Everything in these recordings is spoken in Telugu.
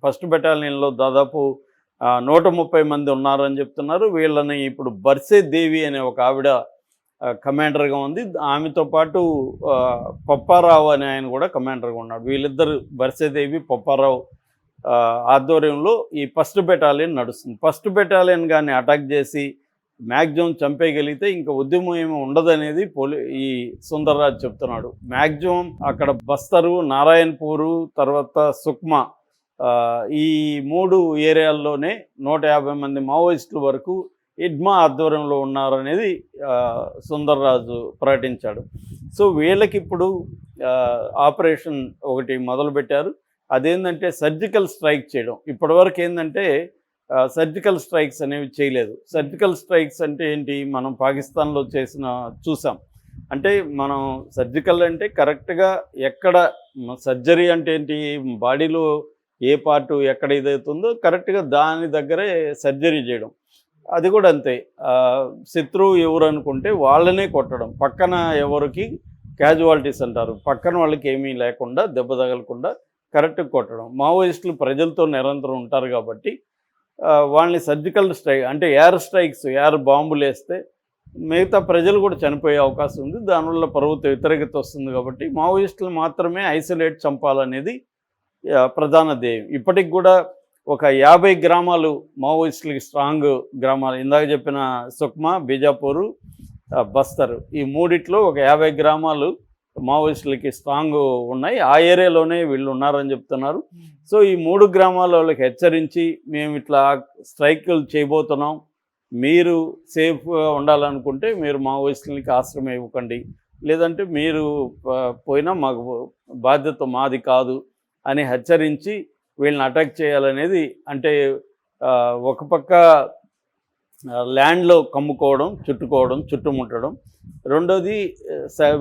ఫస్ట్ బెటాలియన్‌లో దాదాపు 130 మంది ఉన్నారని చెప్తున్నారు. వీళ్ళని ఇప్పుడు బర్సే దేవి అనే ఒక ఆవిడ కమాండర్‌గా ఉంది. ఆమెతో పాటు పప్పారావు అనే ఆయన కూడా కమాండర్‌గా ఉన్నాడు. వీళ్ళిద్దరు బర్సే దేవి, పప్పారావు ఆధ్వర్యంలో ఈ ఫస్ట్ బెటాలియన్ నడుస్తుంది. ఫస్ట్ బెటాలియన్ గాని అటాక్ చేసి మ్యాక్సిమం చంపేయగలిగితే ఇంకా ఉద్యమం ఏమి ఉండదనేది ఈ సుందర్రాజ్ చెప్తున్నాడు. మ్యాక్సిమం అక్కడ బస్తరు, నారాయణపూరు, తర్వాత సుక్మా ఈ 3 ఏరియాల్లోనే 150 మంది మావోయిస్టుల వరకు ఇడ్మా ఆధ్వర్యంలో ఉన్నారనేది సుందర్రాజు ప్రకటించాడు. సో వీళ్ళకిప్పుడు ఆపరేషన్ ఒకటి మొదలుపెట్టారు. అదేంటంటే సర్జికల్ స్ట్రైక్ చేయడం. ఇప్పటివరకు ఏంటంటే సర్జికల్ స్ట్రైక్స్ అనేవి చేయలేదు. సర్జికల్ స్ట్రైక్స్ అంటే ఏంటి, మనం పాకిస్తాన్లో చూసాం. అంటే మనం సర్జికల్ అంటే కరెక్ట్గా ఎక్కడ సర్జరీ అంటే ఏంటి, బాడీలో ఏ పార్టు ఎక్కడ ఇదవుతుందో కరెక్ట్గా దాని దగ్గరే సర్జరీ చేయడం. అది కూడా అంతే. శత్రువు ఎవరు అనుకుంటే వాళ్ళనే కొట్టడం, పక్కన ఎవరికి క్యాజువాలిటీస్ అంటారు, పక్కన వాళ్ళకి ఏమీ లేకుండా దెబ్బ తగలకుండా కరెక్ట్గా కొట్టడం. మావోయిస్టులు ప్రజలతో నిరంతరం ఉంటారు కాబట్టి వాళ్ళని సర్జికల్ స్ట్రైక్ అంటే ఎయిర్ బాంబులు వేస్తే మిగతా ప్రజలు కూడా చనిపోయే అవకాశం ఉంది. దానివల్ల ప్రభుత్వ వ్యతిరేకత వస్తుంది కాబట్టి మావోయిస్టులు మాత్రమే ఐసోలేట్ చంపాలనేది ప్రధాన ధ్యేయం. ఇప్పటికి కూడా ఒక 50 గ్రామాలు మావోయిస్టులకి స్ట్రాంగ్ గ్రామాలు, ఇందాక చెప్పిన సుక్మా, బీజాపూరు, బస్తరు, ఈ మూడిట్లో ఒక 50 గ్రామాలు మావోయిస్టులకి స్ట్రాంగ్ ఉన్నాయి. ఆ ఏరియాలోనే వీళ్ళు ఉన్నారని చెప్తున్నారు. సో ఈ 3 గ్రామాల వాళ్ళకి హెచ్చరించి, మేము ఇట్లా స్ట్రైకులు చేయబోతున్నాం, మీరు సేఫ్గా ఉండాలనుకుంటే మీరు మావోయిస్టులకి ఆశ్రయం ఇవ్వకండి, లేదంటే మీరు పోయినా మాకు బాధ్యత మాది కాదు అని హెచ్చరించి వీళ్ళని అటాక్ చేయాలనేది. అంటే ఒక పక్క ల్యాండ్లో కమ్ముకోవడం, చుట్టుముట్టడం, రెండోది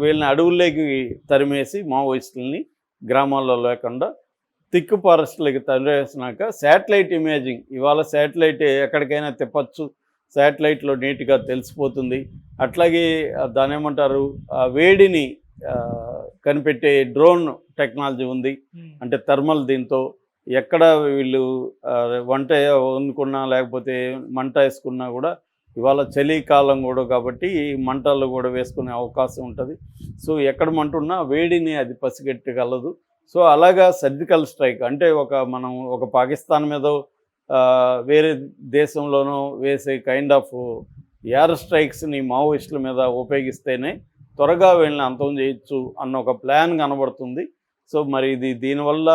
వీళ్ళని అడవుల్లోకి తరిమేసి మావోయిస్టులని గ్రామాల్లో లేకుండా థిక్ ఫారెస్ట్లకి తరివేసినాక శాటిలైట్ ఇమేజింగ్, ఇవాళ శాటిలైట్ ఎక్కడికైనా తిప్పచ్చు, శాటిలైట్లో నీట్గా తెలిసిపోతుంది. అట్లాగే దాని ఏమంటారు, వేడిని కనిపెట్టే డ్రోన్ టెక్నాలజీ ఉంది. అంటే థర్మల్, దీంతో ఎక్కడ వీళ్ళు వంట వండుకున్నా లేకపోతే మంట వేసుకున్నా కూడా, ఇవాళ చలికాలం కూడా కాబట్టి మంటల్లో కూడా వేసుకునే అవకాశం ఉంటుంది. సో ఎక్కడ మంట ఉన్నా వేడిని అది పసిగట్టగలదు. సో అలాగా సర్జికల్ స్ట్రైక్ అంటే మనం ఒక పాకిస్తాన్ మీద వేరే దేశంలోనో వేసే కైండ్ ఆఫ్ ఎయిర్ స్ట్రైక్స్ని మావోయిస్టుల మీద ఉపయోగిస్తేనే త్వరగా వీళ్ళని అంతం చేయొచ్చు అన్న ఒక ప్లాన్ కనబడుతుంది. సో మరి దీనివల్ల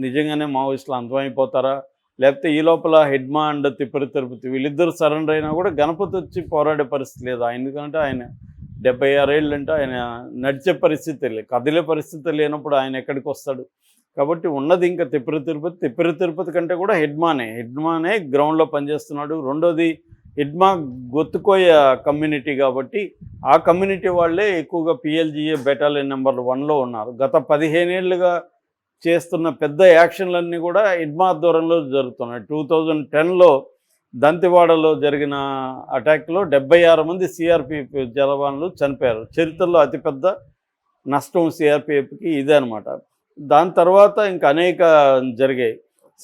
నిజంగానే మావోయిస్టులు అంతమైపోతారా, లేకపోతే ఈ లోపల హిడ్మా అండ్ తిరుపతి వీళ్ళిద్దరు సరెండర్ అయినా కూడా గణపతి వచ్చి పోరాడే పరిస్థితి లేదు. ఎందుకంటే ఆయన 76 ఏళ్ళు అంటే ఆయన నడిచే పరిస్థితి లేదు, కదిలే పరిస్థితి లేనప్పుడు ఆయన ఎక్కడికి వస్తాడు. కాబట్టి ఉన్నది ఇంకా తిరుపతి కంటే కూడా హిడ్మానే గ్రౌండ్లో పనిచేస్తున్నాడు. రెండోది హిడ్మా గొత్తుకోయ కమ్యూనిటీ కాబట్టి ఆ కమ్యూనిటీ వాళ్ళే ఎక్కువగా పిఎల్జిఏ బెటాలియన్ నెంబర్ 1లో ఉన్నారు. గత 15 ఏళ్ళుగా చేస్తున్న పెద్ద యాక్షన్లన్నీ కూడా హిడ్మా ఆధ్వర్యంలో జరుగుతున్నాయి. 2010లో దంతివాడలో జరిగిన అటాక్లో 76 మంది సిఆర్పిఎఫ్ జవాన్లు చనిపోయారు. చరిత్రలో అతిపెద్ద నష్టం సిఆర్పిఎఫ్కి ఇదే అనమాట. దాని తర్వాత ఇంకా అనేక జరిగాయి.